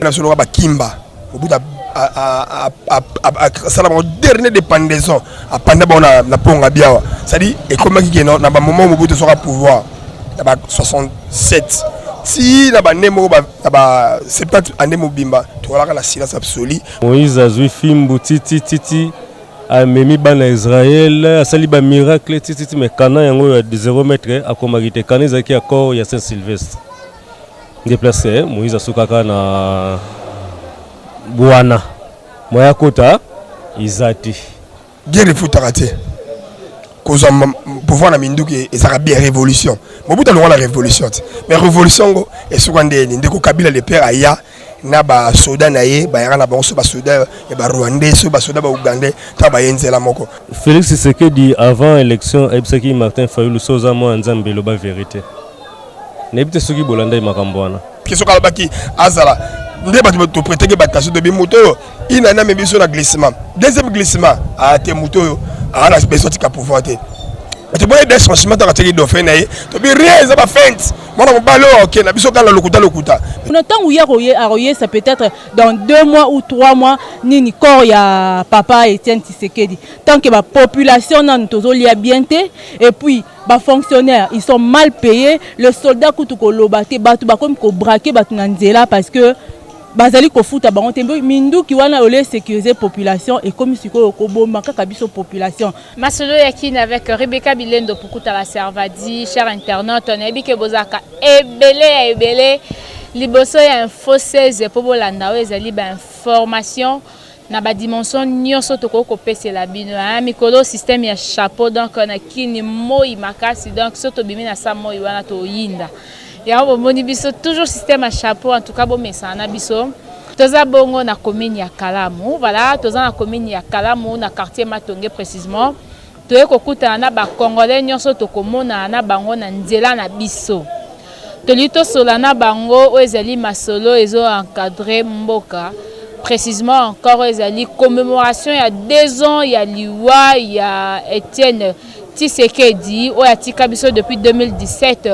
La solo ba kimba. Au bout ça la dernière dépendaison à pendant na ponga biawa. Ça dit et comment qui non na ba moment au bout de sera pouvoir. Na ba 67. Si na ba nemo ba 70 année mobimba, tu vois la silence absolu. Moïse a joué film titi a memi bana Israël a sali ba miracle titi mais kana yango de 0 mètre a komagite kana zaki accord ya Saint-Sylvestre. Déplacé Moïse a sukaka na Bwana moya kota izati guerre futarate cause pouvoir na minduki ezaka bien révolution mobuta longa la révolution mais révolution et soukande ndeko Kabila le père aya na ba soda na ye ba yanga na ba so ba soda ya ba Rwandais so ba soda ba Ougandais ta ba yenzela moko Félix Tshisekedi avant élection ebsaki Martin Fayulu soza mo nzambe lo ba vérité nebite soki bolanda makambo wana kiso kala baki azala ndé bato prêter que batation de bimoto il n'a même besoin de glissement deuxième glissement a te moto a la besoin de pouvoir te tu vois des changements dans la télé d'offre naé to bi rien ça va feinte moi mon ballon OK na biso kala lokuta on attend où y a ça peut-être dans 2 mois ou 3 mois ni corps ya papa Etienne Tshisekedi tant que la population nan tozo lia bienté et puis ba fonctionnaires ils sont mal payés le soldat kutuko lobate batu ba comme ko braquer batu nanzela parce que bazali ko futa bango tembo mindu ki wana ole sécuriser population et comme siko ko bomba kaka biso population Masolo yakine avec Rebecca Bilendo pour kuta la Servadi cher internaute on ebi ke bozaka ebele liboso ya info 16 pour bolanda ezali ba information na ba dimension nyonso to ko pese la bino mikolo système ya chapeau donc na kini moi makasi donc soto bimi na sa moi wana to yinda ya bomoni biso toujours système à chapeau en tout cas bon mesa na biso toza bongo na commune ya Kalamu voilà toza na commune ya Kalamu na quartier Matonge précisément toye kokuta na ba congolais nyonso to komona na bango na nzela na biso tolito solana bango ezali masolo ezo encadrer mboka précisément encore ezali commémoration il y a 2 ans il y a liwa il y a Etienne Tshisekedi o ya tika biso depuis 2017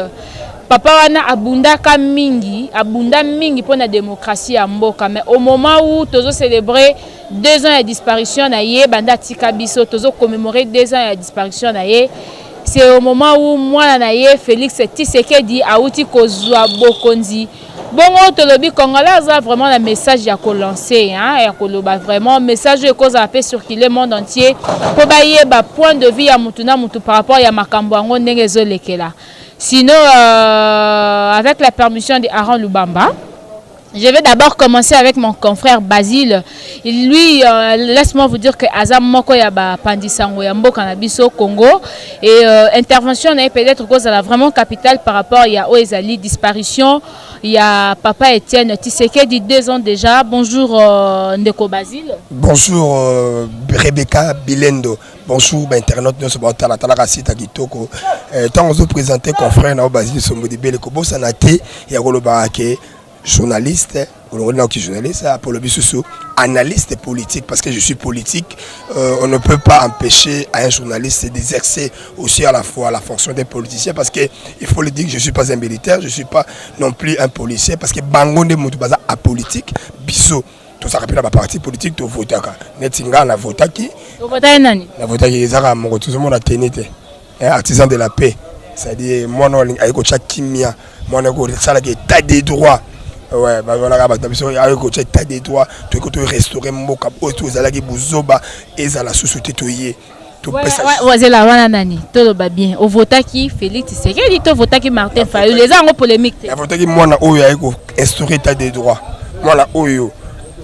papa wana abunda mingi pour la démocratie à mboka mais au moment où tozo célébrer 2 ans de disparition na ye banda tika biso tozo commémorer 2 ans de disparition na ye c'est au moment où moi na ye Félix Tshisekedi a outi kozwa bokonzi bongo tolobi congolais a vraiment le message ya ko lancer hein ya ko loba vraiment message e cause appel sur qui le monde entier pour bailler ba point de vue ya mutuna mutu par rapport ya makambo ngo ndenge zo lekela. Sinon, avec la permission de Aaron Lubamba, je vais d'abord commencer avec mon confrère Basile. Lui, laisse-moi vous dire que Azam Moko Yaba Pandisango Yambo Kanabiso Congo et intervention n'est peut-être cause à la vraiment capitale par rapport à Oezali disparition. Il y a papa Etienne Tshisekedi 2 ans déjà. Bonjour Ndeko Basile. Bonjour Rebecca Bilendo. Bonjour internaute nous sommes à la Talaracita Kitoko. Tant que vous présentez confrère na Basile Sombodibele Kobo Sanate et Rolobake journaliste, journaliste pour le bisous analyste politique parce que je suis politique, on ne peut pas empêcher à un journaliste d'exercer aussi à la fois la fonction des politiciens parce que il faut le dire que je suis pas un militaire, je suis pas non plus un policier parce que bangonde mutubaza apolitique bisous tout ça rappelle la partie politique to votaka netinga na votaki nani na votaki ezaka mo tout le monde a tenité artisan de la paix c'est-à-dire moi non ayiko chakimia moi na ko sala que état des droits. Ouais, bah voilà, bah d'abord il y a un côté état des droits, tu peux restaurer mboka, tu as la buzoba et za la société toyé. Ouais, c'est la wana nani. Tout va bien. Au vote qui Félix Tshisekedi, tu vote qui Martin Fayulu, les gens ont polémique. La vote qui moi na oyo ya ko instaurer état des droits. Moi la oyo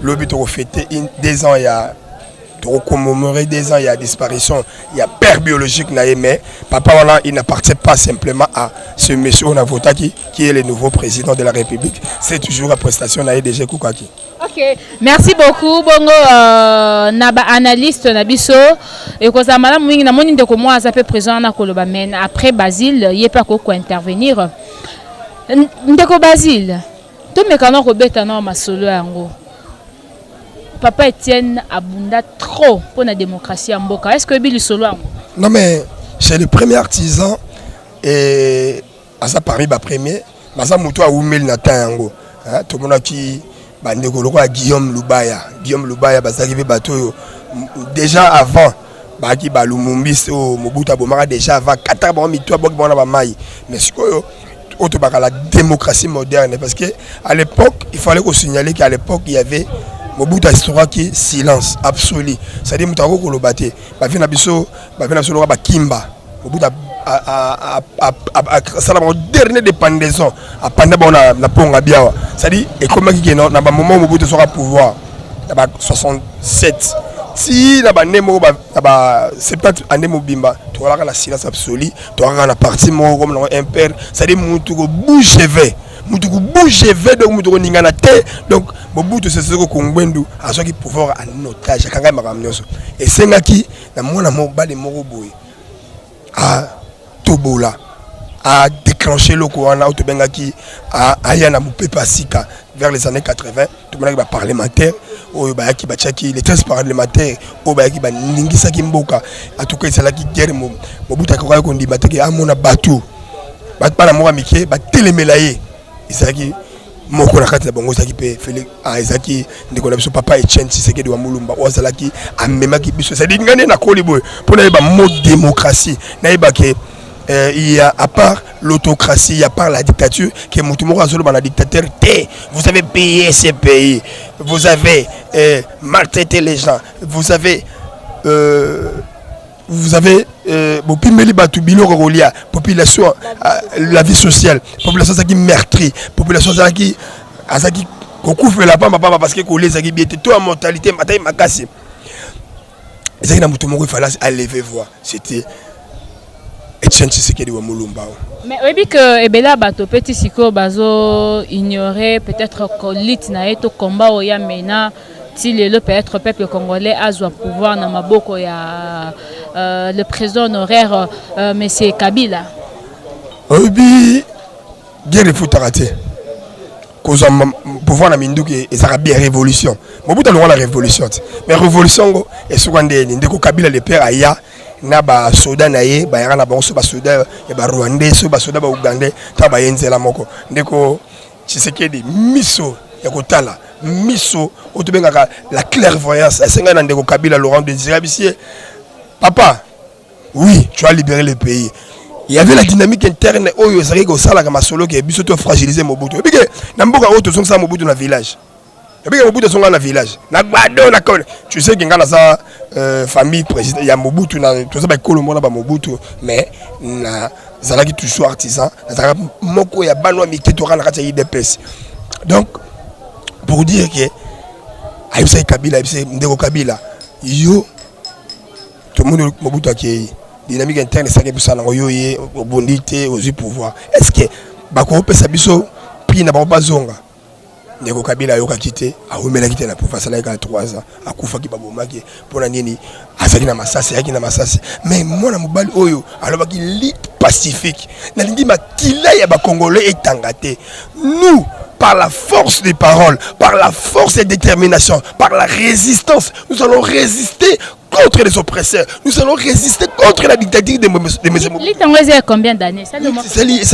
le but de fêter 2 ans il y a de commémorer 2 ans il y a disparition, il y a père biologique mais papa voilà il n'appartient pas simplement à ce monsieur on a voté qui est le nouveau président de la République, c'est toujours la prestation na DG Koukaki. OK, merci beaucoup bongo naba analyste na biso et ko zamala mwingi na moni ndeko moi azape présent na koloba men après Basile yepa ko intervenir ndeko Basile to mekana ko beta na masolo yango. Papa Etienne abunda trop pour la démocratie en Mboka. Est-ce que Billy Solo? Non mais c'est le premier artisan et à ça parmi ba premier, mais ça muto a oumel na tango. Tout le monde qui bandeko lokola Guillaume Lubaya bazaki pe bato déjà avant baki ba Lumumbi au Mobutu Bomara déjà avant 4 ans mito bok bona ba mai mais sikoyo auto baka la démocratie moderne parce que à l'époque il fallait qu'on signaler qu'à l'époque il y avait Mobutu Astora qui silence absolu c'est-à-dire mutako ko lobate ba vina biso ba kimba Mobutu a sala mon dernier dépendaison a panda bona na ponga biawa c'est-à-dire et comment qui na ba moment Mobutu sera pouvoir na 67 si na ba nemo ba 70 année mobimba tu auras la silence absolu tu auras la partie mo comme un père c'est-à-dire mutu ko bouge donc mutu ko ningana te donc Mobutu c'est ce que Kongwendu a ce qui pouvoir en otage kanga makamnyoso et sengaki na mona mo bale moko boy a tobola a déclenché le courant autobengaki a ayana mupepa sika vers les années 80 tout le monde parlementaire oyo bayaki bachaki les 13 parlementaires oyo bayaki baningisaki mboka en tout cas ezalaki guerre Mobutu akokaki kondima teke amona bato bana moko mike batelemela ye ezalaki moko na kati na bango ezalaki mpe Félix ezalaki ndeko na biso papa Etienne Tshisekedi wa Mulumba oyo azalaki amemaki biso c'est-à-dire ngane na koli boye mpona yeba mode démocratie nayeba ke il y a à part l'autocratie, il y a part la dictature qui est la dictateur. Vous avez payé ces pays, vous avez maltraité les gens, vous avez population la vie sociale, population qui meurtrie, population qui couvre la papa parce que les gens qui étaient en mortalité, il fallait lever voix. C'était Etienne Tshisekedi wa Mulumba. Mais oui que ebela bato petit siko bazo ignorer peut-être que lit na eto combat oya mena ti lelo peut-être peuple congolais azwa pouvoir na maboko ya le président honoraire monsieur Kabila. Oui guerre futarate. Cause pouvoir na minduki ezaka bien révolution. Mobutu la révolution. Mais révolution est souvent ndeko Kabila le père aya na ba soda na ye ba yara na bango so ba soda ya ba Rwandais so ba soda ba Ugandais ta ba yenzela moko ndeko Tshisekedi miso ya kotala miso otobenga la clairvoyance asenga na ndeko Kabila Laurent Désiré Bissier papa oui tu as libéré le pays il y avait la dynamique interne oyo ezaki ko sala ka masolo ke biso to fragiliser Mobutu bike na mboka oyo to songa Mobutu na village bike Mobutu songa na village na gbado na kone tu sais que ngana sa famille président ya Mobutu na tout ça ba kolomo na ba Mobutu mais na zalaki toujours artisan na moko ya banwa miketo na kati ya IDPS donc pour dire que Aïssa Kabila Aïssa ndeko Kabila yo tout le monde Mobutu akei dynamique interne ça que ça na yoye bondité aux pouvoir est-ce que bako pesa biso puis na ba zonga ndeko Kabila yoka kité a quitté la pouvoir ça là 3 ans akufa ki babomaki pona nini azaki na masasi yaki na masasi mais moi na mobali oyo alors baki lit pacifique na lingi makila ya ba congolais etangaté nous par la force des paroles, par la force et détermination, par la résistance, nous allons résister contre les oppresseurs. Nous allons résister contre la dictature de M. Mobutu. Il y a combien d'années? Ça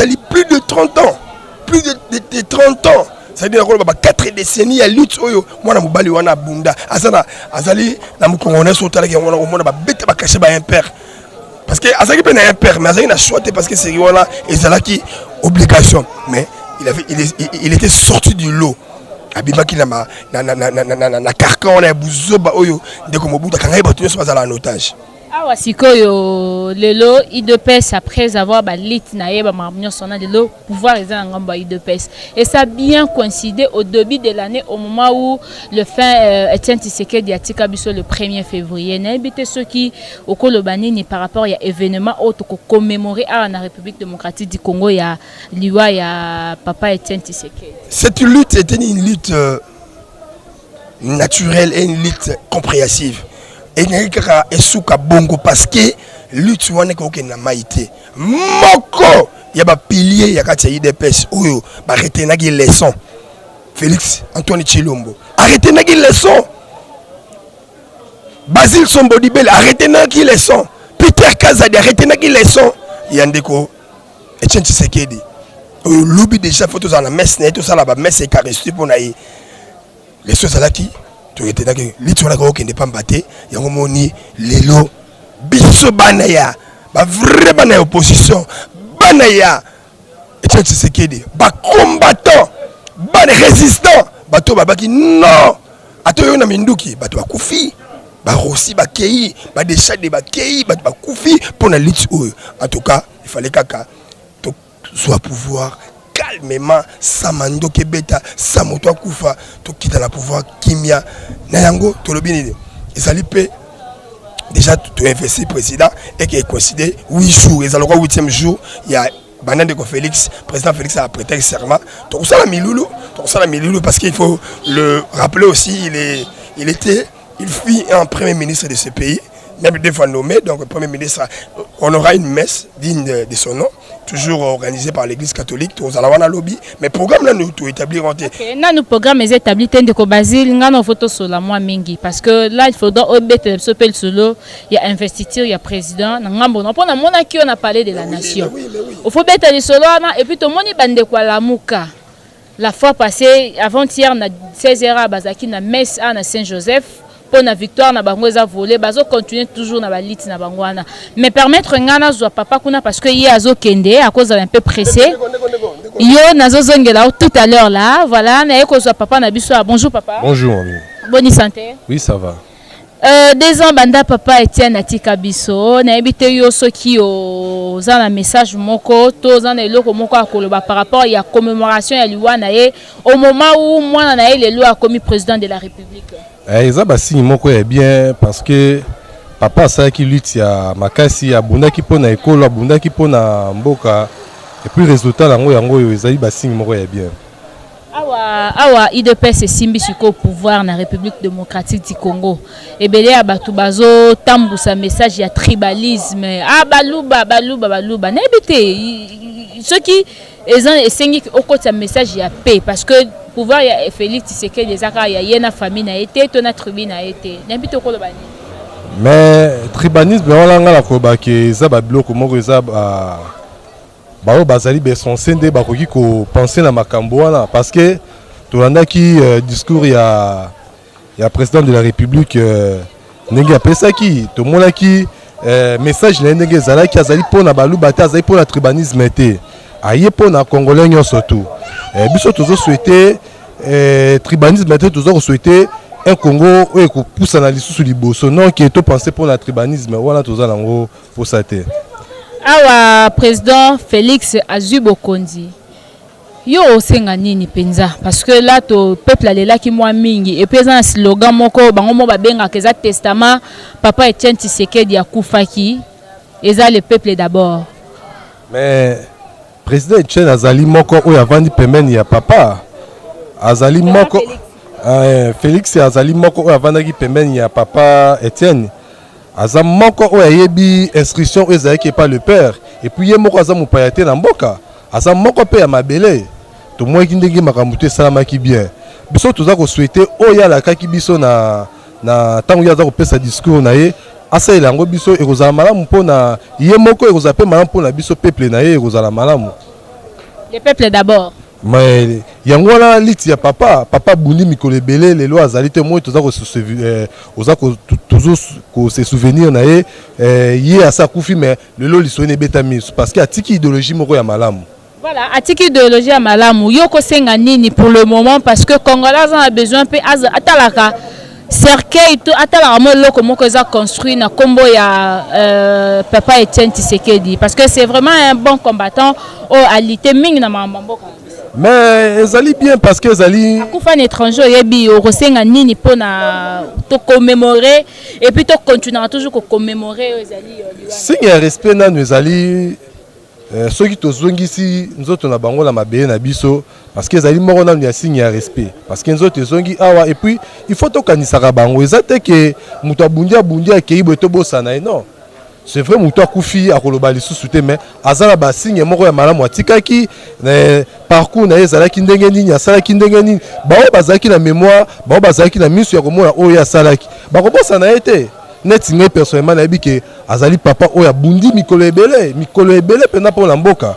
lit plus de 30 ans. Plus de 30 ans. C'est-à-dire qu'il y a 4 décennies à lutte. Moi, je suis un bunda. Azali, je suis un père. Parce que Azali est un père, mais Azali a choisi parce que c'est une obligation. Mais il était sorti du lot. Abibaki na carcan na buzoba oyo ndeko Mobutu kanga batuni so bazala en otage. Awa sikoyo lelo IDPS après avoir balit na yeba mamnyo sona lelo pouvoir les ngamba IDPS et ça a bien coïncidé au début de l'année au moment où le fin Etienne Tshisekedi a tika biso le 1er février na habité ceux qui au Kolobani ni par rapport à événement autre ko commémorer à la République démocratique du Congo ya liwa ya papa Etienne Tshisekedi. Cette lutte était une lutte naturelle et une lutte compréhensive. Et n'yaka esuka bongo parce que lutte wana ko na maïté moko ya ba pilier ya kati IDPS oyo ba retenaki leçon Félix Antoine Tshilombo arrêtenaki leçon Basile Sombodibel arrêtenaki leçon Peter Kazadi arrêtenaki leçon yandeko Etienne Tshisekedi oyo lobi déjà photos à la messe net tout ça là ba messe eucharistique pour naï les choses là qui tu étais là que l'histoire là qui n'est pas batté y a un moni lelo biso banaya ba vrai banaya opposition banaya et tu sais ce qu'il dit ba combattant ba résistant bato babaki non ato na minduki bato bakufi ba rossi ba kei ba déchade ba kei bato bakufi pour la lutte. En tout cas il fallait kaka to soit pouvoir calmement sans mando kebeta sans moto kufa to quitter la pouvoir kimia na yango to lobini ezali pe déjà tout investi président et qui est considéré 8 jours ils allons 8e jour il y a Banane de Félix, président Félix a prêté serment. Donc ça la Miloulou, parce qu'il faut le rappeler aussi, il fut un premier ministre de ce pays, même deux fois nommé, donc le premier ministre, on aura une messe digne de son nom, toujours organisée par l'église catholique, tous allons à lobby, mais programme là nous tout établir en tête. Nous programme est établi de Basile, nous avons photo sur la moi mingi parce que là il faudra obéir ce pel solo, il y a investiture, il y a président, nous on a parlé de la nation. Il faut mettre les solo et puis tout le monde bande quoi la mouka. La fois passée, avant-hier, on a 16h à Bazaki, na messe à Saint-Joseph. Pour la victoire na bangoza volé bazo continuer toujours na balit na bangwana mais permettre ngana zo papa kuna parce que hier azo kende à cause d'un peu pressé yo nazo zongela tout à l'heure là voilà na eko zo papa na biso. Bonjour papa. Bonjour ami. Bonne santé. Oui ça va. Des ans banda papa Etienne atika biso na ebité yo soki o za na message moko to za na eloko moko akoloba par rapport ya commémoration ya liwana ye au moment où moi na ele lo a commis président de la République. Eza basi moko ya bien parce que papa ça qui lutte ya makasi ya bunda ki pona ekolo bunda ki pona mboka et puis résultat lango yango ezali basi moko ya bien. Awa IDPS simbi siko pouvoir na République démocratique du Congo et belé abatu bazo tambusa message ya tribalisme baluba na ebité ceux qui esengi okota message ya paix parce que pouvoir ya Félix Tshisekedi des aka ya yena famille na été to na tribu na été n'habite ko lobani mais tribalisme wala ngala ko ba ke za ba bloko moko za ba bazali beson sende ba koki ko penser na makambo wana parce que tolanda ki discours ya président de la République ndenge apesa ki to mona ki message na ndenge zala ki azali pona baluba ta azali pona tribalisme te aye pona congolais nyonso tout biso tozo souhaiter tribalisme te tozo souhaiter un Congo où ko poussa na lisusu liboso non qui est penser pour la tribalisme wana tozo lango pour ça te. Awa président Félix Azubokondi yo osenga nini penza parce que là to peuple alela ki mwa mingi et puis un slogan moko bango mo ba benga keza testament papa Etienne Tshisekedi akufaki eza le peuple d'abord mais président Etienne azali moko oyo avandi pemeni ya papa azali moko Félix azali moko oyo avandaki pemeni ya papa Etienne aza moko oyo ayebi instruction oyo ezalaki par le père et puis ye moko aza mopaya te na mboka aza moko mpe ya mabele tomonaki ndenge makambo te esalamaki bien biso toza kosouhaite oyo alakaki biso na ntango ye aza kopesa discours na ye asalela yango biso ekozala malamu mpona ye moko ekozala mpe malamu mpona biso peuple na ye ekozala malamu le peuple d'abord mais yango wana liti ya papa bundi mikolo ebele lelo azali te moi toza se souvenir na ye ye asa kufi mais lelo lisoni ebetami parce que atiki idéologie moko ya malamu. Voilà, atiki idéologie ya malamu yoko senga nini pour le moment parce que Congolais a besoin pe atalaka cercueil to atalaka mo loko moko za construit na kombo ya papa Etienne Tshisekedi parce que c'est vraiment un bon combattant au alité mingi na mamboka. Mais ezali bien parce que ezali akufa un étranger yebi okosenga nini pona to commémorer et puis to continuer toujours ko commémorer ezali signe ya respect nanu ezali soki tozongisi nzoto na bango na mabeye na biso parce que ezali moko nanu ya signe ya respect parce que nzoto ezongi awa et puis il faut tokanisaka bango eza te ke mutu abundi akei boye tobosana non c'est vrai mutu akufi akoloba lisusu te mais azala basigne moko ya malamu atikaki parcours na ye ezalaki ndenge nini asalaki ndenge nini bao bazalaki na mémoire bao bazalaki na miso ya komona oyo asalaki bakobosana ye te neti ngai personnellement nayebi ke azali papa oyo abundi mikolo ebele mpena mpona mboka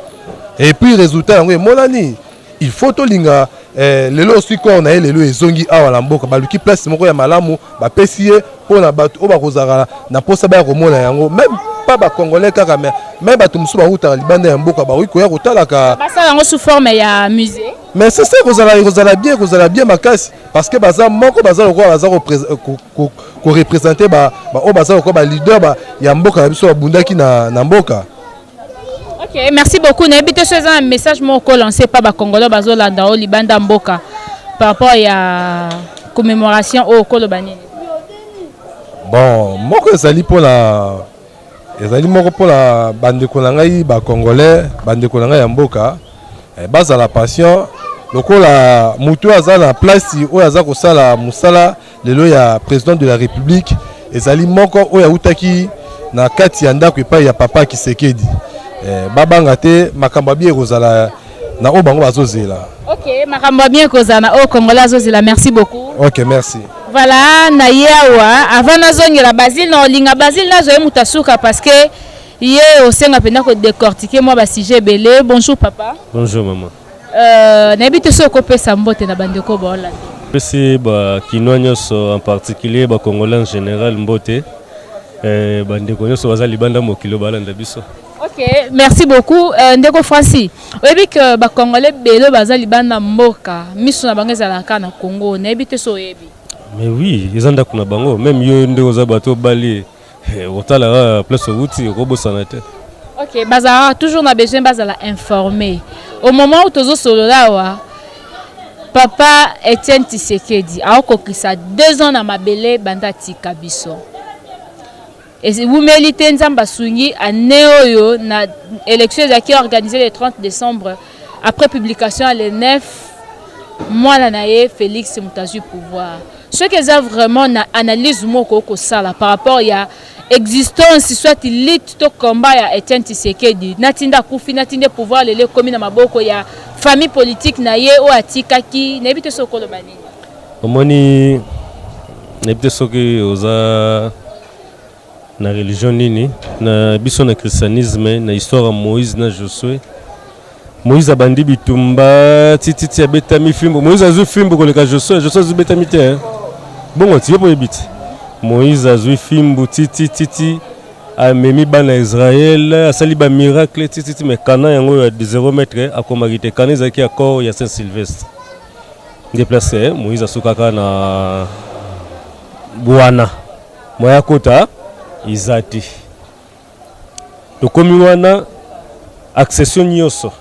et puis résultat yango emonani il faut tolinga lelo aussi ko na lelo ezongi awa na mboka baluki place moko ya malamu ba pesier pour na bato o ba kozaka na posa ba komona yango même pas ba congolais kaka mais bato musu ba huta libanda ya mboka ba wiko ya kotalaka basa yango sous forme ya musée. Mais c'est ça kozala bien makasi parce que baza moko baza lokwa baza ko représenter ba o baza lokwa ba leader ba ya mboka na biso babundaki na mboka. Ok, merci beaucoup. N'habite ce un message moko lancé par ba Congolais bazolanda o libanda mboka par rapport à commémoration au Kolobani. Bon, moko ezali pona bandeko na ngai ba Congolais, bandeko na ngai ya mboka, baza la passion lokola mutu aza na place oyo aza kosala musala lelo ya président de la République ezali moko oyo utaki na kati ya ndako epai ya papa Kisekedi. Babanga te makambo bien kozala na o bango bazozela. OK, makambo bien kozana o Congolais azozela. Merci beaucoup. OK, merci. Voilà, na yawa avant nazongela Basile na olinga Basile na zoye mutasuka parce que yé osenga penda ko décortiquer moi ba sujet belé. Bonjour papa. Bonjour maman. N'habite so ko pesa mbote na bandeko ba Hollande. Pesi ba kinonyos en particulier ba Congolais en général mbote. Bandeko nyos baza libanda mokilo balanda biso. Ok, merci beaucoup. Ndeko Francis, oyebi que ba Congolais belo baza libanda mboka, miso na bango ezalaka na Congo, na yebi te so oyebi. Mais oui, ils ont d'accord na bango, même yo ndeko za bato bali otala place outi robosana te. Ok, baza toujours na besoin bazala informé. Au moment où tozo solola wa papa Etienne Tshisekedi a okokisa 2 ans na mabele banda tika biso. Et vous méritez Nzamba Sungi à Néoyo, na élection qui est organisée le 30 décembre, après publication le 9 mois l'année Félix Moutazu pouvoir. Ce que ça vraiment na analyse moko ko sala par rapport ya existence soit élite to combat ya Etienne Tshisekedi natinda kufi natinda pouvoir le commune na maboko ya famille politique na ye o atikaki na ebite sokolo banini. Omoni na ebite soki oza na religion nini na biso na christianisme na histoire ya Moïse na Josué. Moïse abandi bitumba tititi abetami fimbo. Moïse azu fimbo koleka Josué azu betami te. Bongo ti yopo ebiti. Moïse azu fimbo titi amemi bana Israël asali ba miracle titi mais kana yango ya 0 mètre akomaki te kana ezaki accord ya Saint Sylvestre. Déplacé Moïse asukaka na Bwana. Moya kota izati tokomi wana accession nyonso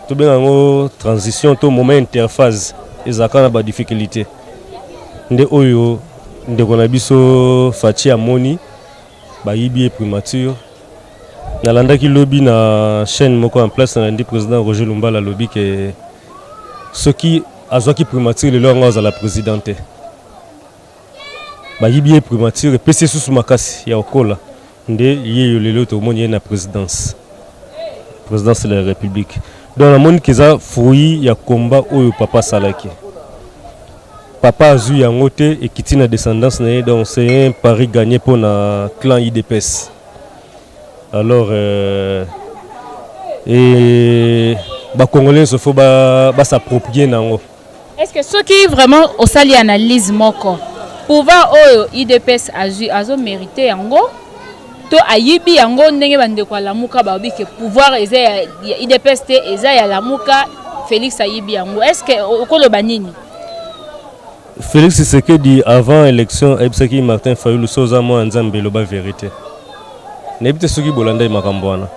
tobenga ngo transition to moment interphase ezaka na ba difficulté nde oyo ndeko na biso Fachi amoni bayibi primature nalandaki lobi na chaîne moko en place na ndi président Roger Lumbala lobi ke soki azwaki primature lelo ngo azala présidente bayibi primature pesi susu makasi ya okola nde ye lelo to moni na présidence de la République. Dans le monde qui a fruit ya combat oyo papa salaki. Papa azu yangote et qui tient descendance né donc c'est un pari gagné pour na clan IDPS. Alors et ba congolais se faut ba s'approprier nango. Est-ce que ceux qui vraiment au sali analyse moko pouvoir oyo IDPS azo mérité yango to ayibi yango ndenge bande kwa lamuka babi ke pouvoir eza ya IDPS te eza ya lamuka Félix ayibi yango est-ce que okoloba nini Félix Tshisekedi avant élection ebsaki Martin Fayulu soza mo nzambe loba vérité nebite soki bolanda makambo wana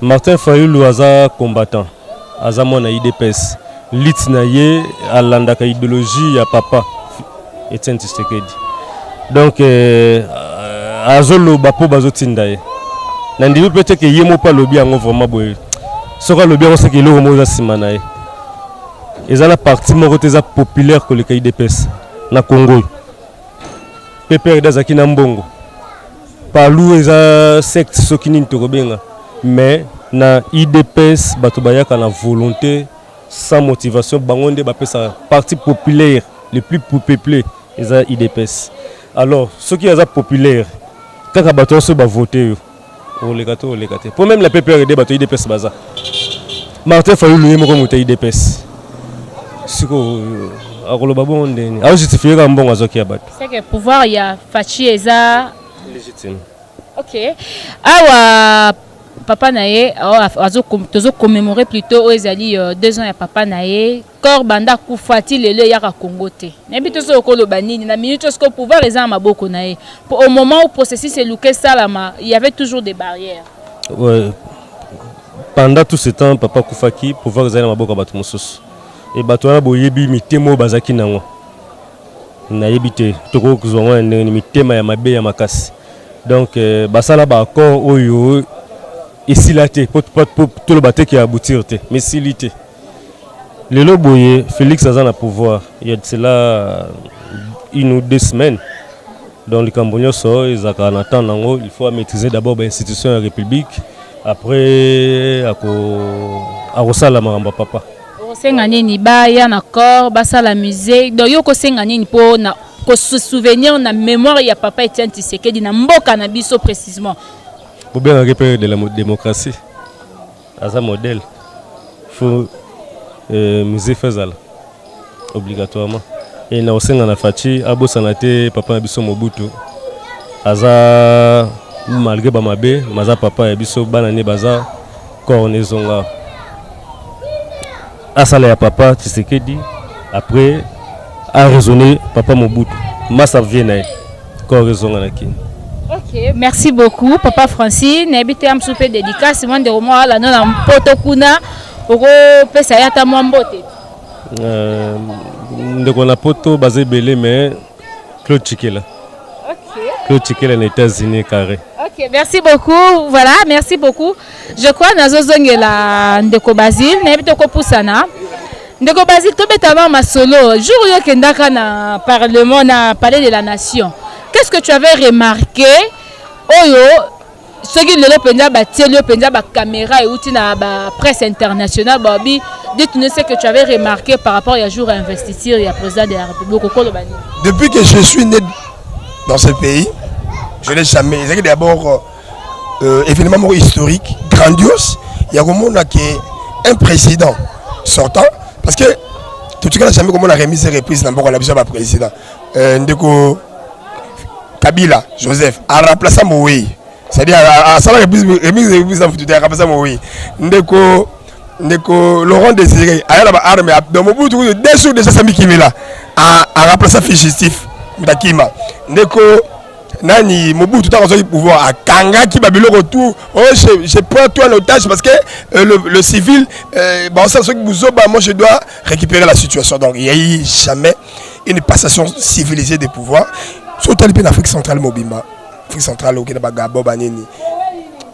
Martin Fayulu aza combattant aza mo na IDPS lit na ye alandaka idéologie ya papa Etienne Tshisekedi donc azolo bapo bazotinda ye nandi peut-être que yemo pa lobi yango vraiment boye soka lobi yango seki lo moza simana ye ezala parti moko teza populaire ko le IDPS na Congo PPR dazaki na mbongo palu eza secte soki nini tokobenga mais na IDPS bato bayaka na volonté sans motivation bangonde bapesa parti populaire le plus peuplé eza IDPS alors ceux qui sont populaires kaka bato so ba voter olekate pour même la PPRD bato IDPS baza Martin Fayulu yemo ko muta IDPS siko akoloba bon ndeni a justifier ka mbongo azoki ya bato. C'est que pouvoir ya Fachi eza légitime. OK. Awa papa naye tozo commémorer plutôt ezali 2 ans ya papa naye corps banda kufati lelo ya ka Congo te. Nebi tozo koloba nini na minute ce que pouvoir eza maboko naye. Au moment où processus est luké salama, il y avait toujours des barrières. Ouais. Pendant tout ce temps papa kufaki pouvoir eza na maboko bato mosusu. Et bato wana boyebi mitemo bazaki nango. Na yebite toko kuzonga ndenge mitema ya mabe ya makasi. Donc basala ba accord oyo esilate pour tout le bateau qui a aboutir mais silité. Le loboye Félix aza na pouvoir il y a de cela 1 ou 2 semaines. Dans le Cambodge ils attendent il faut maîtriser d'abord l'institution de la République après à sala maramba papa. Senga nini ba ya na corps basala musée donc yoko senga nini po na ko se souvenir na mémoire ya papa Etienne Tshisekedi na mboka na biso précisément. Pour bien récupérer de la démocratie à un modèle il faut musée faisal obligatoirement et na osenga na Fachi abo sanate papa na biso Mobutu aza malgré ba mabe maza papa ya biso bana ne baza cornezonga asala ya papa Tshisekedi après a raisonné papa Mobutu massa vient cornezonga na kini. OK, merci beaucoup papa Francine. Habité am souper dédicace moi de moi la non poto kuna oko pesa ya ta mwambote. Ndeko na poto basé belé mais Claude Chikela. OK. Claude Chikela aux États-Unis carré. OK, merci beaucoup. Voilà, merci beaucoup. Je crois nazo zongela ndeko Basile, na habité ko pusana. Ndeko Basile to betama masolo jour yo kendaka na parlement na palais de la nation. Qu'est-ce que tu avais remarqué? Oyo, ce qui le penja ba télé penja ba caméra et outil na ba presse internationale babi, dites-nous ce que tu avais remarqué par rapport à jour à investiture et à président de la République au Kolobani. Depuis que je suis né dans ce pays, je n'ai jamais. C'est d'abord événement historique, grandiose. Il y a comment un président sortant parce que tout le monde n'a jamais comment on a remis ses reprises dans le besoin de président. Ndeko Kabila, Joseph, a remplacé Moïse. C'est-à-dire, à sa remise de reprises dans le a remplacé Moïse. Ndeko Laurent Désiré, à la armée, dans mon bout de 2 jours déjà, Sami Kimela, a remplacé Figistif, Ndakima. Ndeko Nani, Mobutu, tout à l'heure, pouvoir, à Kanga qui va le retour. Oh, je prends toi en otage parce que le civil, bon, ça, moi, je dois récupérer la situation. Donc, il n'y a eu jamais une passation civilisée des pouvoirs. Surtout en Afrique centrale, Mobimba. Afrique centrale, au Kenya, Gabo, Banini.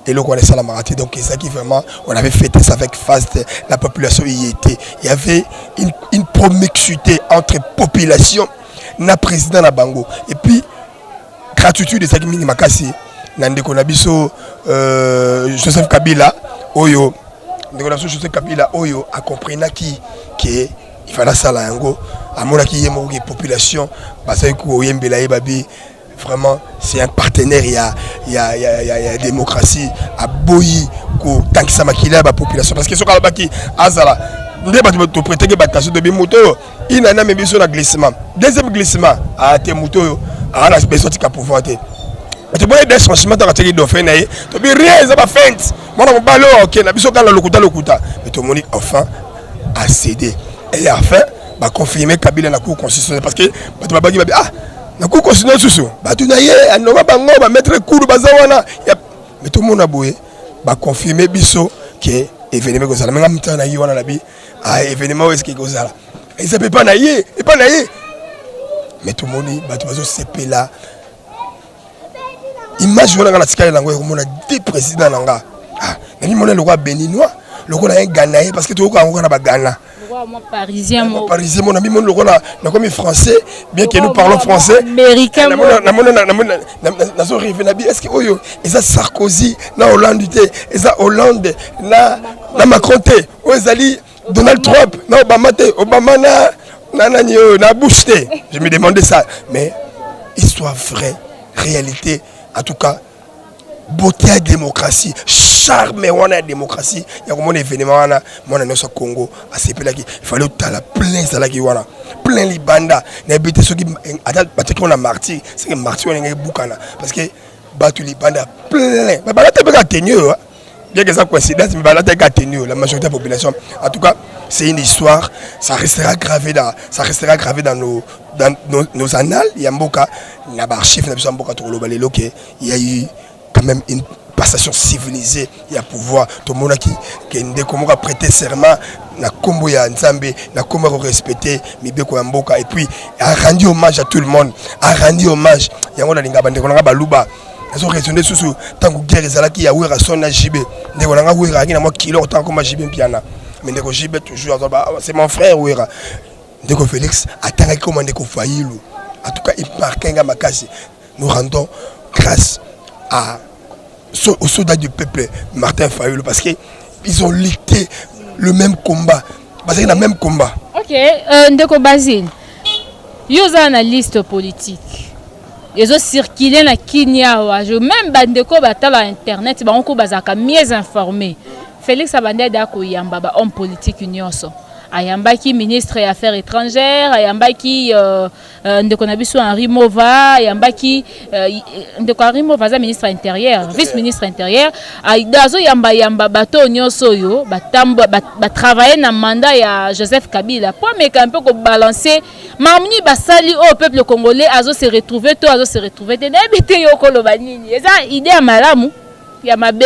Et là, on est ça la marathon. Donc, c'est ça qui vraiment, on avait fêté ça avec faste. La population y était. Il y avait une promiscuité entre population et président na Bango. Et puis, gratitude de ça qui m'a Makasi. Nandeko Nabiso, Joseph Kabila, Oyo. Joseph Kabila, Oyo, a compris qui il fallait ça là, à mon avis, il y a une population, parce que Babi, vraiment, c'est un partenaire, il y a démocratie, à Boyi, tant que ça m'a quitté la population, parce que ce qu'on a dit, Azala, il y a un glissement. Deuxième glissement, à Temuto, à la personne qui a pouvoir. Tu vois des changements dans la télé d'offre, tu peux rien, ça va faire. Moi, on va ok, on a besoin de l'okuta. Mais tout le monde, enfin, a cédé. Et enfin, bah confirmer Kabila na cour constitutionnelle parce que tu vas dire ah na cour constitutionnelle sous bah tu n'as rien on va bango va mettre cour bazawana mais tout le monde a boué bah confirmer biso que événement comme ça même temps na yi wana labi ah événement est-ce que comme ça et ça peut pas naïe et pas naïe mais tout le monde bah tu vas se CP là image wana na tikala lango comme on a 2 présidents nanga ah nani mona le roi béninois le roi un Ghanaï parce que tout le monde a Ghana. Moi parisien, mon ami, mon logo là, comme français, bien que nous parlons français. Américain. Est-ce que Oyo, et ça Sarkozy, na Hollande, et ça Hollande, na Macron, Ozali, Donald Trump, na Obama, Obama na Bush. Je me demandais ça, mais histoire vraie, réalité, en tout cas. beauté à démocratie, charme la démocratie. Il y a un événement mon annonce au Congo à il fallait la plein ça là qui voilà plein les bandas n'habite ceux qui on a martyr c'est que martyr on est boucana parce que battu les bandas plein mais bala t'es pas tenu bien que ça coïncidence mais bala t'es pas tenu la majorité de la population en tout cas c'est une histoire ça restera gravé dans nos annales il y a Mboka na ba chef na biso Mboka to lobalelo ke il y a eu quand même une passation civilisée, il y a pouvoir, tout le monde qui a prêté serment, na kombo ya Nzambe, na kombo respecter Mibeko ya Mboka et puis a rendu hommage à tout le monde, a rendu hommage. Yango na linga bande konanga baluba. Ils ont raisonné sur tant que guerre ezalaki ya wera son na jibe. Ndeko nanga wera ki na mo kilo tant comme jibe piana. Mais ndeko jibe toujours c'est mon frère wera. Ndeko Félix atanga comme ndeko Fayilou. En tout cas, il marque un makasi. Nous rendons grâce aux soldats du peuple Martin Fayulu parce qu'ils ont lutté le même combat. Parce qu'il y a le même combat. Ok, Ndeko Basile, il y a une analyste politique. Ils ont circulé dans Kenya. Même Bandeko Batala Internet, ils ont mieux informé. Félix Abandé Dako Yamba, homme politique union. Ayambaki ministre des Affaires étrangères, Ayambaki Ndekonabiso Henri Mova, Ayambaki Henri Mova ministre intérieur, vice-ministre intérieur, Aidazo Yamba bato nyonso yo, travailler dans mandat ya Joseph Kabila. Pour me un peu balancer, mamni basali au peuple congolais azo se retrouver de n'habiter yo kolobanini. Eza idée à malamu, ya mabe.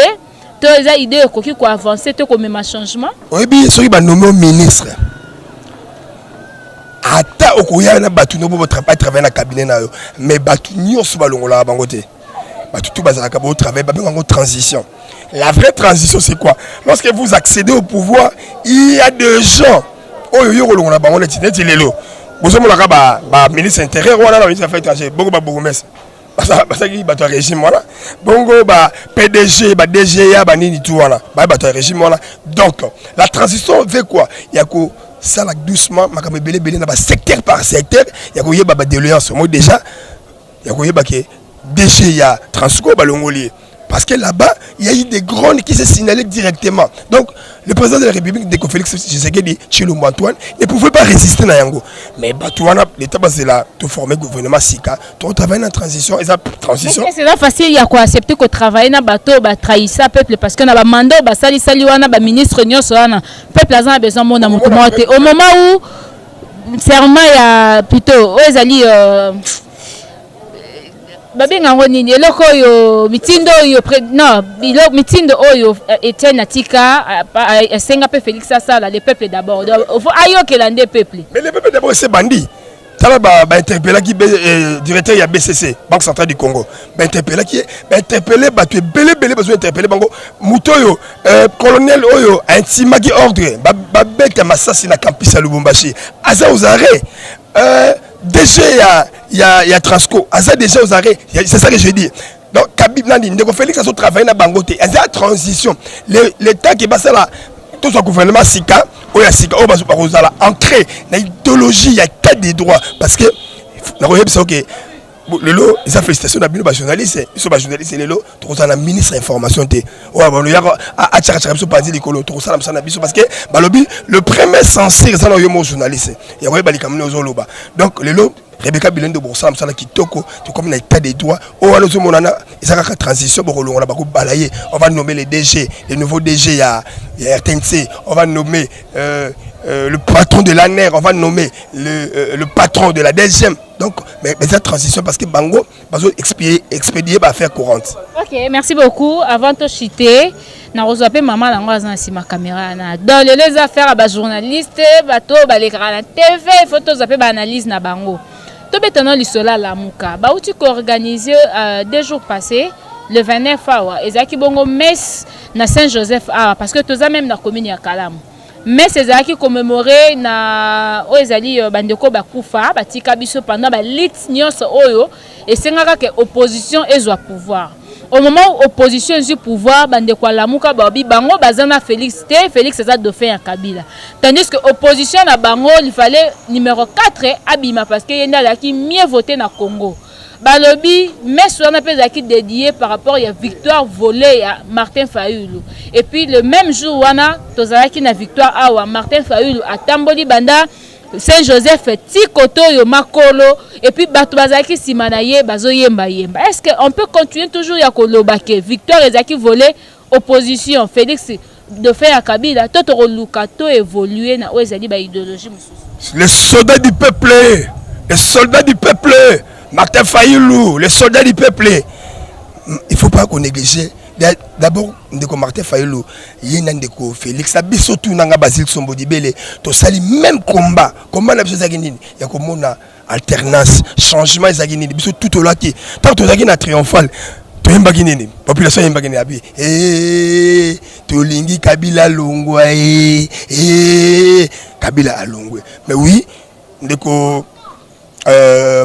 Tu as idée de avancer, tu as un changement. Oui, bien sûr, il nommé ministre. Ata okoya na batu no bo travailler dans le cabinet na yo, mais batu nyonso balongola bangote. Batu tout bazaka bo travailler ba bengo transition. La vraie transition c'est quoi? Lorsque vous accédez au pouvoir, il y a des gens oyo yo kolongola bango net lelo. Bozo molaka ba ministre intérieur wana na ministre affaires étrangères, bongo ba bourgmestre. Parce qu'il y a un régime, voilà. Bongo, PDG, DGA, nini tout, voilà. Il y a un régime, voilà. Donc, la transition veut quoi? Il y a que ça, doucement, secteur par secteur, il y a que des alliances. Moi, déjà, il y a que DGA, Transco, Balongolier. Parce que là-bas, il y a eu des drones qui se signalaient directement. Donc, le président de la République, Ndeko Félix Tshisekedi Tshilombo Antoine, ne pouvait pas résister à Yango. Mais l'État basé là, tout former gouvernement Sika, tout travailler dans la transition. Et ça, transition. C'est là facile, il y a quoi accepter que travailler dans le bateau, trahir ça, peuple, parce qu'on a un mandat, sali wana, ministre, le peuple a besoin de mon amour. Au moment où, serment, il y a plutôt, babenga nini eloko yo mitindo yo mitindo oyo Etienne Atika esenga pe Félix Asala le peuple d'abord ayokela nde peuple mais le peuple d'abord c'est bandit tala ba interpeller qui directeur ya BCC Banque Centrale du Congo ba interpeller qui interpeller ba tu belé besoin interpeller bango mutoyo colonel oyo intimaki ordre ba beta masasi na campus à Lubumbashi aza aux arrêts déjà il y a Transco aza déjà aux arrêts c'est ça que je dis donc Kabib Nandi Ndeko Félix a travaillé na bangote aza transition l'état qui basa là tout ce gouvernement Sika oya Sika o bazo bazala ancré na idéologie il y a tas de droits parce que na koyeba ça que lelo ils a félicitations na bino ba journaliste ils sont ba journaliste lelo to na ministre information té o ba lo ya a tchaka biso pandi likolo to sala msana biso parce que balobi le premier censé ça na yo mo journaliste ya koyeba likamune ozoloba donc lelo Rebecca Bilendo Boursa msala kitoko tout comme na état des droits o alo zo monana ezaka transition boko na bako balayer on va nommer les DG les nouveaux DG ya RTNC on va nommer le patron de l'ANER, on va nommer le patron de la DGM. Donc, mais cette transition, parce que Bango va expédier va faire courante. Ok, merci beaucoup. Avant de chuter, na reçoit maman langoise si ma caméra dans les affaires à journaliste, bateau, l'écran la TV, photos à analyse na Bango. Tout maintenant l'isola la muka. Ba outi ko organisé 2 jours passés. Le 29 awa, ezaki bongo messe na Saint-Joseph parce que tous même na commune ya Kalamu. Mais c'est ça qui commémoré na oezali bandeko bakufa batika biso pendant ba lit nyonso oyo et sengaka que opposition ezwa pouvoir. Au moment où opposition est au pouvoir bandeko lamuka babi bango bazana Félix eza dauphin ya Kabila. Tandis que opposition na bango il fallait numéro 4 abima parce que yenda laki mieux voter na Congo. balobi mais sur un appel qui dédié par rapport à la victoire volée à Martin Fayulu. Et puis le même jour wana tozalaki na victoire awa Martin Fayulu à Tamboli Banda Saint-Joseph Tikoto yo makolo et puis bato bazaki simanaye bazo yemba yemba. Est-ce qu'on peut continuer toujours ya kolobake victoire ezaki volée opposition Félix de faire à Kabila toto lukato évoluer na ezali ba idéologie mususu. Les soldats du peuple, les soldats du peuple, Martin Fayulu, les soldats du peuple. Il faut pas qu'on néglige. D'abord, ndeko Martin Fayulu, yena ndeko Félix abiso tout nanga Basile Sombodibele, to sali même combat na biso zaginini, ya komona alternance, changement zaginini, biso tout olaki. Tant to zagina triomphal, to yembaki nini, population yembaki nini abi. To lingi Kabila longwa Kabila alongwe. Mais oui, ndeko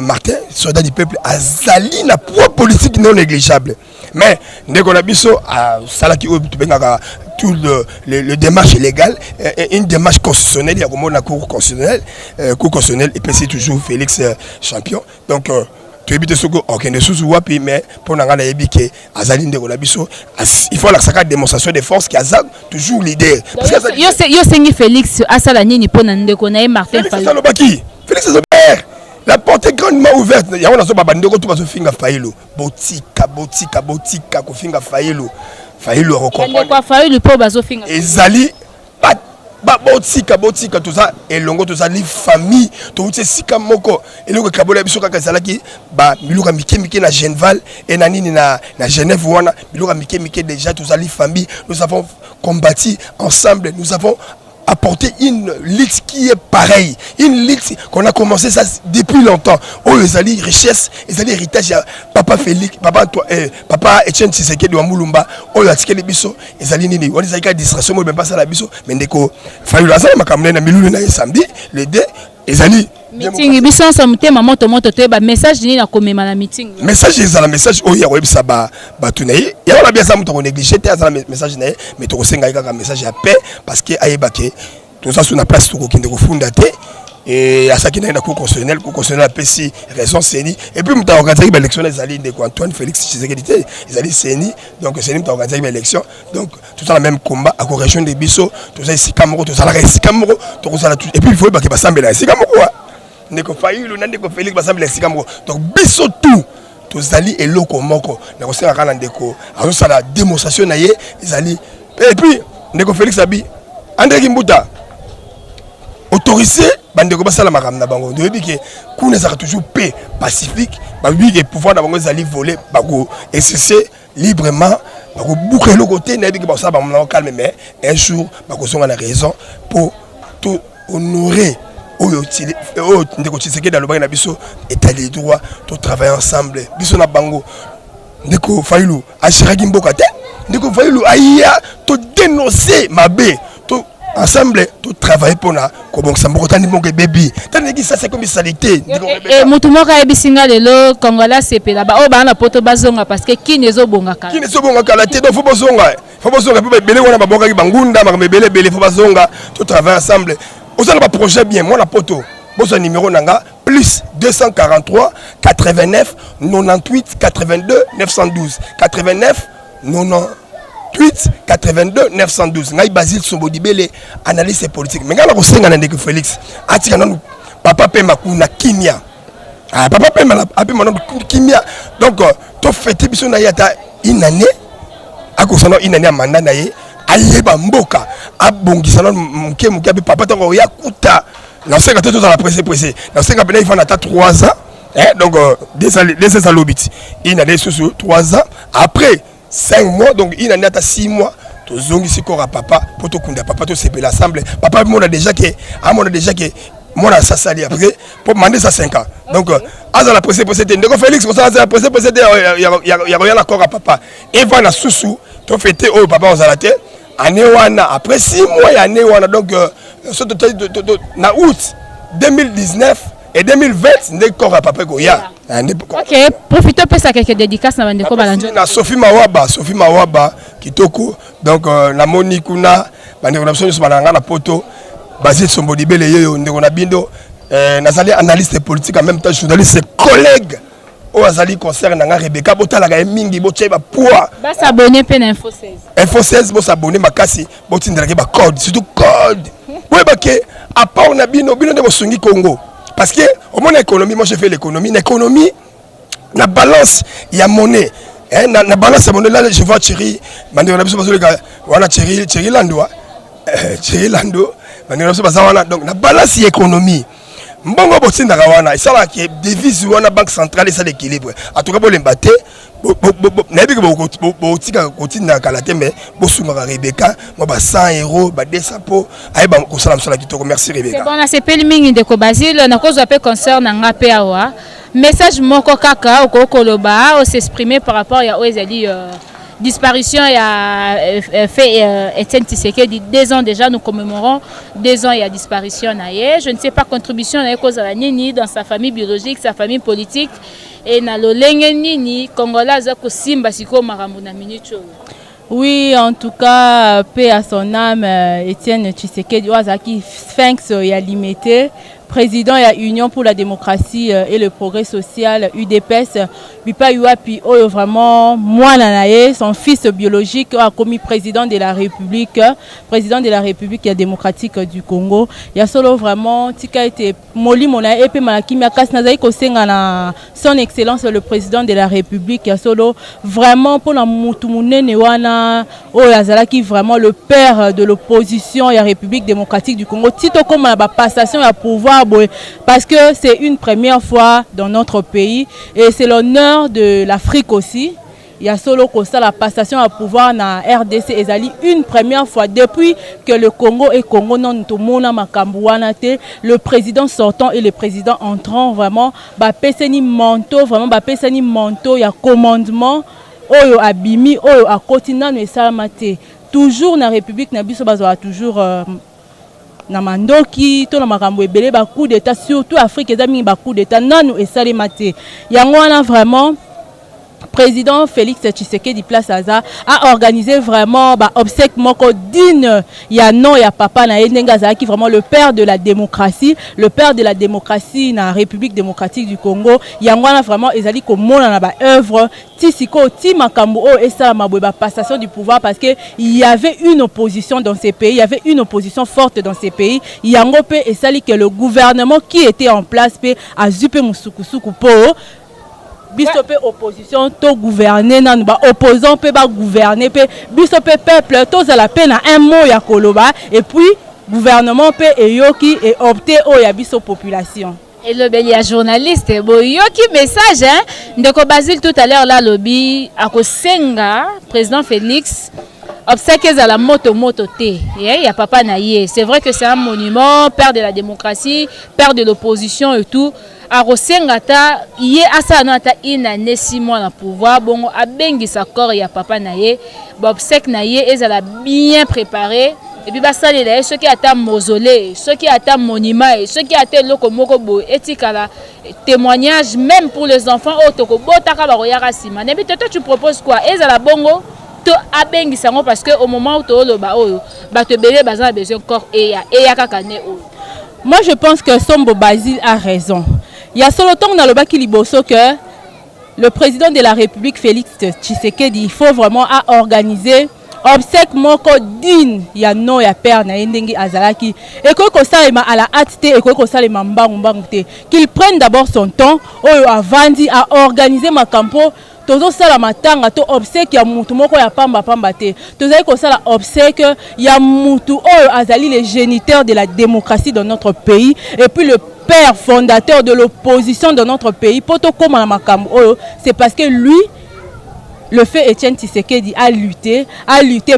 Martin, soldat du peuple, azali na poids politique non négligeable. Mais dès qu'on a biso à Salaki tout le démarche légale, une démarche constitutionnelle, il y a comme la cour constitutionnelle et puis c'est toujours Félix champion. Donc tu évites ce qu'on ne sous wapi mais pour n'en aller biquer Azali de Golabiso, il faut la démonstration de force qui a toujours l'idée. Yo sengi Félix Asalani ni pour n'en déconner Martin Fayulu. Félix Zobert. La porte est grandement ouverte. Il y a un bandeko tout passe finga Fayulu. Botika ko finga Fayulu. Fayulu recomprendre. Quoi Fayulu po bazo finga. Ezali botika tout ça et longo tout ça li famille tout c'est sika moko et le kabola biso kaka zalaki ba miluka mike na Genval et na nini na Genève wana miluka mike déjà tout ça li famille nous avons combattu ensemble nous avons apporter une lutte qui est pareille, une lutte qu'on a commencé ça depuis longtemps. Oh, les alliés richesse, les alliés héritage, papa Félix, papa Etienne Tshisekedi de Wamulumba, oh, la tike les biso, les alliés nini, on les a distraction, mais même pas ça la biso, mais ndeko, Fayulu Azali makamune na milulu na samedi, le dé, les alliés. Meeting biso sa mutema moto te ba message ni na komema na meeting. Message ezala message oya web ça ba tunaye. Ya on bien ça moto ko négliger te azala message na mais to ko senga kaka message ya paix parce que ayebake tout ça sur la place to ko kinde ko funda te et à ça qui na ko constitutionnel PC raison CENI et puis muta organiser l'élection les alliés de Antoine Félix Tshisekedi ils allaient CENI donc CENI muta organiser l'élection donc tout ça la même combat à correction des biso tout ça ici Camoro tout ça la ici Camoro tout ça et puis il faut ba ke basambela ici Camoro ndeko Fayulu ndeko Félix basamble sika moko donc biso tout tozali eloko moko ndeko senga kana ndeko azo sala démonstration na ye ezali et puis ndeko Félix abi André Kimbuta autorisé bandeko basala makamna bango ndebi ke kuna za toujours paix pacifique ba bi ke pouvoir na bango ezali voler bako exercer librement bako boucler le côté ndebi ke ba ça ba mona calme mais un jour bako songa na raison pour tout honorer oyo ndeko Tshisekedi dans le bagay na biso état de droit to travailler ensemble biso na bango ndeko Fayulu ashiraki mboka te ndeko Fayulu aya to dénoncer mabe to ensemble to travailler pour na ko bon sambo tani bonke baby tani ki ça c'est comme salité et mutumoka ebisinga lelo Kongola sepela ba o ba na poto bazonga parce que qui nezo bonga kala te donc faut bazonga pe belé wana baboka ki bangunda ma belé faut bazonga to travailler ensemble. Vous avez un projet bien, moi la poto. Votre numéro nanga plus 243 89 98 82 912 89 98 82 912. Ngai Basile Sombodibele analyse politique. Mais ngala ko senga na ndeko Félix. Atika nanu papa Pema kuna kimia. Ah papa Pema apema na kimia. Donc to fêter biso na yata une année akosana une année mandat na ye. Ayeba mboka abongisana muke be papa tango ya kuta na senga tout dans la presse na senga bena il faut na 3 ans donc des ans lobit il a des sous 3 ans après 5 mois donc il en a 6 mois to zongi sikora papa poto kunda papa to sepela l'assemblée papa mon a déjà que moi ça sali après pour demander ça 5 ans donc à la presse ndeko Félix comme ça la presse il y a rien encore à papa et va na susu to fêter au papa on a la année wana après 6 mois année wana donc na août 2019 et 2020 ndeko corps papa goya OK profitez pour ça quelques dédicaces na bandeko balanjo na Sophie Mawaba kitoko donc na moni kuna bandeko na biso balanga na poto Basile Sombodibele yeyo ndeko na bindo nazali analyste politique en même temps journaliste collègue o azali concert nanga Rebecca botala ga mingi bocheba poa ba s'abonner pe na Info 16 Info 16 bo s'abonner makasi botindela ke ba code surtout code ouais ba ke à part na bino de bosungi Congo parce que au monde économie moi je fais l'économie la balance il y a monnaie na balance ya monnaie là je vois Thierry bande na biso bazo le wana Thierry Lando bande na biso bazawana donc la balance économie mbongo botinda kawana isala ki devise wana banque centrale ça l'équilibre en tout cas bolemba te na bi ko botika kotinda kala te mais bosunga Rebecca mo ba 100 € ba 200 po ay ba ko sala msala kitoko merci Rebecca c'est bon na sepeli mingi de ko Basile na ko zo pe concert na nga pe awa message moko kaka ko koloba o s'exprimer par rapport ya oezali disparition il y a fait Etienne Tshisekedi 2 ans déjà nous commémorons 2 ans il y a disparition naie je ne sais pas contribution naie cause à la nini dans sa famille biologique sa famille politique et na lolenge nini congolais za ko simba siko makambo na minute. Oui, en tout cas, paix à son âme, Etienne Tshisekedi Ouazaki, Sphinx y a limité, président de l'Union pour la démocratie et le progrès social, UDPS, Bipa Yuapi, vraiment, moi, son fils biologique a commis président de la République démocratique du Congo. Il y a solo vraiment, Tika était Moli Mona et Malaki Miakas Nazaï Kosengana, son excellence le président de la République. Il y a solo vraiment pour la Moutoumouné Newana, Yazalaki vraiment le père de l'opposition et la République démocratique du Congo. Tito comme la passation à pouvoir, parce que c'est une première fois dans notre pays et c'est l'honneur de l'Afrique aussi. Il y a solo Costa la passation à pouvoir na RDC Ezali une première fois depuis que le Congo et Congo non tomona makambouanate le président sortant et le président entrant vraiment ba peseni manteau vraiment ba peseni manteau il y a commandement oyo abimi oyo a continent ne salamate toujours na République na biso bazwa toujours na mandoki to na makambo ebele ba coup d'état surtout Afrique ezami ba coup d'état nanu esalemate yango wana vraiment président Félix Tshisekedi Place Aza a organisé vraiment obsèque moko digne ya non ya papa na Yendengaza qui vraiment le père de la démocratie na République démocratique du Congo yangwana vraiment ezali ko mona na ba œuvre tisiko ti makambo o esa mabweba passation du pouvoir parce que il y avait une opposition dans ces pays, il y avait une opposition forte dans ces pays yango pe esali que le gouvernement qui était en place pe azupe musukusuku po biso pe opposition to gouverner nan ba opposant pe ba gouverner pe biso pe peuple to za la peine à un mot ya koloba et puis gouvernement pe eyoki et opté o ya biso population. Et le bel ya journaliste boyoki message hein ndeko Basile tout à l'heure là lobby akosenga président Félix obsèques à la moto T. Il y a papa naïe. C'est vrai que c'est un monument, père de la démocratie, père de l'opposition et tout. A Rosengata, il y a asanata inane 6 mois dans pouvoir. Bon, a bengi sa corps, il y a papa naïe. Obsèques naïe, ils ont bien préparé. Et puis, ça, ceux qui attendent mausolée, ceux qui attendent monument, ceux qui attendent le komokobo, éthique à la témoignage, même pour les enfants, et puis, toi, tu proposes quoi? Ils ont la bongo. Parce que au moment où tu as besoin corps et moi je pense que Sombo Basile a raison. Il y a solo temps dans le baki liboso que le président de la République Félix Tshisekedi il faut vraiment organiser obsèque moko digne ya no ya père na ndengi azalaki et que ça à la hâte et que ça mbangu te qu'il prenne d'abord son temps oyo avandi à organiser ma campo tozo sala matanga to obsèque ya mutu moko ya pamba te tozali ko sala obsèque ya mutu oyo azali les géniteurs de la démocratie dans notre pays et puis le père fondateur de l'opposition dans notre pays poto koma na makambo oyo c'est parce que lui le fait Etienne Tshisekedi a lutté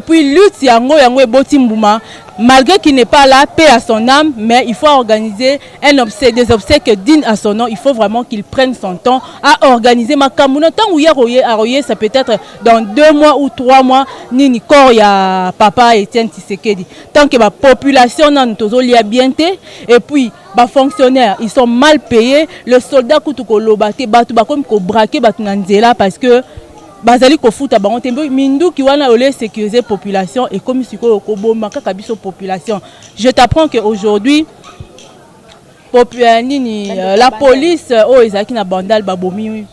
puis lutte yango eboti mbuma malgré qu'il n'est pas là paix à son âme mais il faut organiser des obsèques dignes à son nom il faut vraiment qu'il prenne son temps à organiser makambo tant où ya royer ça peut être dans 2 mois ou 3 mois nini corps ya papa Etienne Tshisekedi tant que la population nan tozolia bien té et puis ba fonctionnaires ils sont mal payés le soldat kutuko lobate batu ba comme ko braquer batu na nzela parce que bazali kofuta bango tembo mindu ki wana ole sécuriser population et comme siko koboma kaka biso population je t'apprends que aujourd'hui la police ezaki na bandal babomi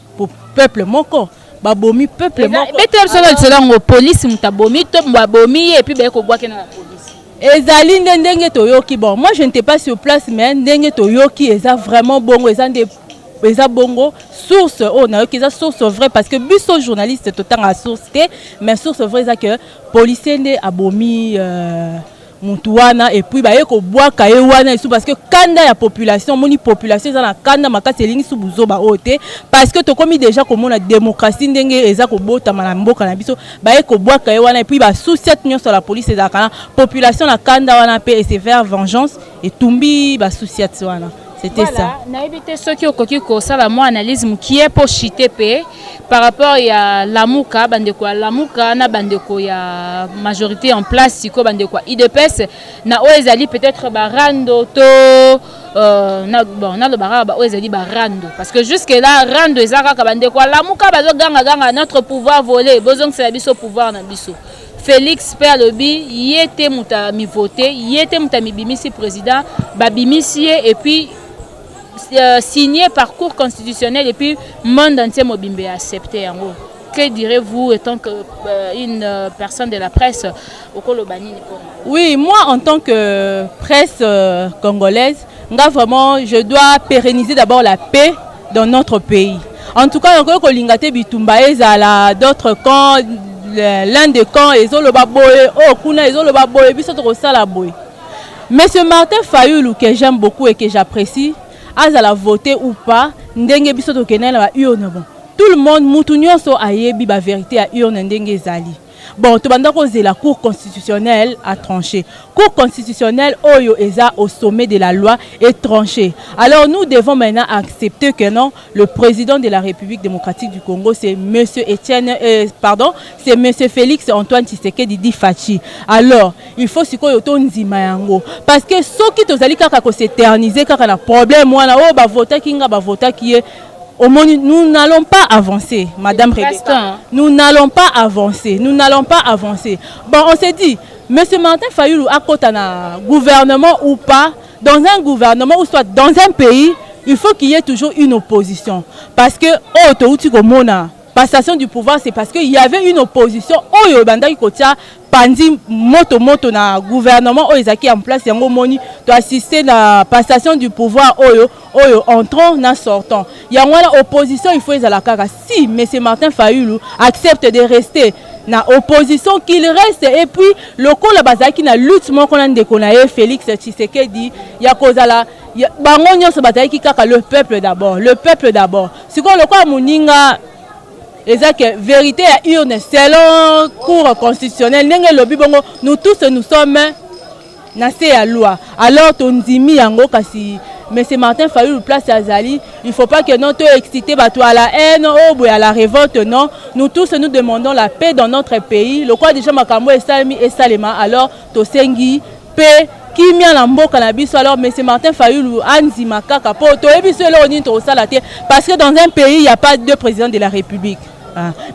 peuple moko babomi peuple moko police mutabomi to babomi et puis ko boaka na la police ezali ndenge toyoki. Bon, moi je n'étais pas sur place mais ndenge toyoki eza vraiment bongo eza bongo source na yoki eza source vraie parce que biso journaliste total à source mais source vraie eza que policier nde abomi Moutouana et puis baye ko boaka ye wana isu parce que kanda ya population moni population za na kanda makasi elingi su buzoba ote parce que to komi déjà comme la démocratie ndenge eza ko bota na mboka na biso baye ko boaka ye wana et puis ba souciate nyonso la police eza kana population na kanda wana pe et c'est vers vengeance et tumbi ba souciate wana. C'était voilà, ça. Na évité ceux qui ont ko sala mo analyse qui est pour chiter pe par rapport à Lamuka bandeko Lamuka na bandeko ya majorité en place siko bandeko IDPS na oezali peut-être barando to na bon na le baraba oezali barando parce que jusque là rando ezaka ka bandeko Lamuka bazo ganga notre pouvoir volé bozong c'est biso pouvoir na biso. Félix Perlobi yete muta mi voté yete muta mi bimisi président babimisi et puis signé par cour constitutionnelle et puis monde entier mobimbe accepté en gros. Que direz-vous étant que une personne de la presse au Kolobani? Oui, moi en tant que presse congolaise, vraiment je dois pérenniser d'abord la paix dans notre pays. En tout cas, encore Kolingate Bitumba ezala d'autres camps, l'un des camps ezoloba boye, oh kuna ezoloba boye biso to sala boye. Monsieur Martin Fayulu que j'aime beaucoup et que j'apprécie azala voter ou pas ndenge biso to kenela ba urne bon tout le monde mutu nyonso ayebi ba vérité à urne ndenge ezali bon to banda ko la cour constitutionnelle a tranché cour constitutionnelle oyo eza au sommet de la loi est tranché alors nous devons maintenant accepter que non le président de la République démocratique du Congo c'est monsieur c'est monsieur Félix Antoine Tshisekedi Difachi alors il faut sikoyo to nzima yango parce que soki tozali kaka ko s'éterniser kaka na problème wana o ba voter kinga ba voter qui est nous n'allons pas avancer, Madame Rebecca. Nous n'allons pas avancer. Nous n'allons pas avancer. Bon, on s'est dit, Monsieur Martin Fayulu a côté un gouvernement ou pas, dans un gouvernement ou soit dans un pays, il faut qu'il y ait toujours une opposition. Parce que, passation du pouvoir, c'est parce qu'il y avait une opposition. Oyo banda ikotia pandi moto na gouvernement oyezaki en place yango moni to assister la passation du pouvoir oyo entrant na sortant. Yango la opposition il faut ezala kaka si monsieur Martin Fayulu accepte de rester na opposition qu'il reste et puis le kola bazaki na lutte moko na ndeko na Félix Tshisekedi ya kozala bango nyonso bazaki kaka le peuple d'abord siko le kwa muninga et que vérité à urne selon cour constitutionnelle nous tous nous sommes nassé à loi alors tonzimi yango kasi monsieur Martin Fayulu place à Zali il faut pas que nous te excité bato à la haine ou à la révolte non nous tous nous demandons la paix dans notre pays le quoi déjà makambo et salema alors to sengi paix qui mia na mboka na biso alors monsieur Martin Fayulu anzima kaka po to ebiso le oni to sala te parce que dans un pays il y a pas deux présidents de la République.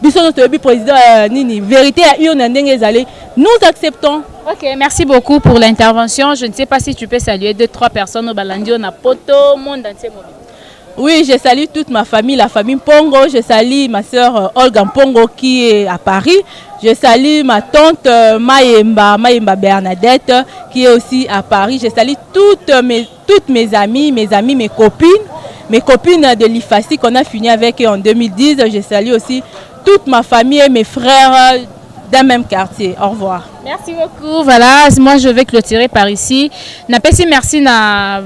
Biso notre président nini vérité à urne ndenge ezali nous acceptons. OK, merci beaucoup pour l'intervention. Je ne sais pas si tu peux saluer 2-3 personnes au Balandio na poto monde entier. Oui, je salue toute ma famille, la famille Pongo. Je salue ma sœur Olga Pongo qui est à Paris. Je salue ma tante Mayemba Bernadette qui est aussi à Paris. Je salue toutes mes amies, mes copines de l'IFACI qu'on a fini avec en 2010. Je salue aussi toute ma famille et mes frères d'un même quartier. Au revoir. Merci beaucoup. Voilà, moi je vais clôturer par ici. Merci na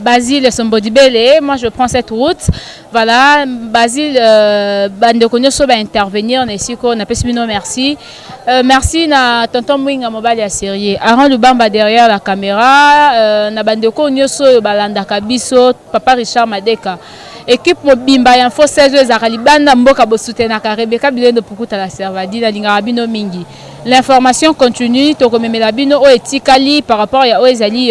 Basile Sombodibele, moi je prends cette route. Voilà, Basile Bandekonyo va intervenir ici qu'on appelle merci. Merci na tonton Mwinga Mobali à Série. Aaron Lubamba derrière la caméra, na Bandekonyo so balanda kabiso, papa Richard Madeka. Équipe Mobimba Info 16 Zakalibanda Mboka Bosutenaka Rebecca Bilendo Pukuta la Servadi la Lingarabino Mingi. L'information continue tokomemela bino o etikali par rapport à Oezali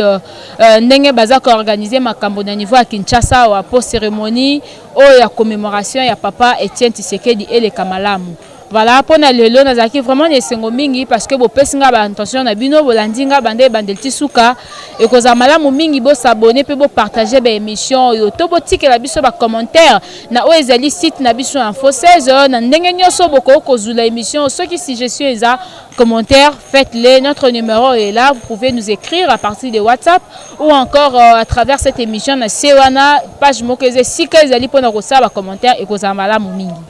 ndenge bazaka organiser makambo na niveau à Kinshasa ou pour cérémonie ou ya commémoration ya papa Etienne Tshisekedi et les Kamalamu. Voilà, pour na lelo nazaki vraiment nesengo mingi parce que bo pesinga ba intention na bino bo landinga bande bandelti suka et ko za malamu mingi bo s'abonner pe bo partager ba émission yo to bo tikela biso ba commentaire na o ezali site na biso info 16 na ndenge nyoso boko ko zula émission ceux qui suggestion eza commentaire faites-les, notre numéro est là, vous pouvez nous écrire à partir de WhatsApp ou encore à travers cette émission na Sewana page mokeze sika ezali pona ko sa ba commentaire et ko za malamu mingi.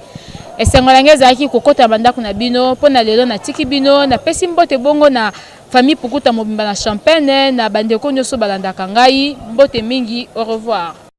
Et c'est un kokota banda kuna bino pona lelo na tiki bino na pesi mbote bongo na famille Pukuta mobimba na Champagne na bandeko nyoso balanda kangai mbote mingi. Au revoir.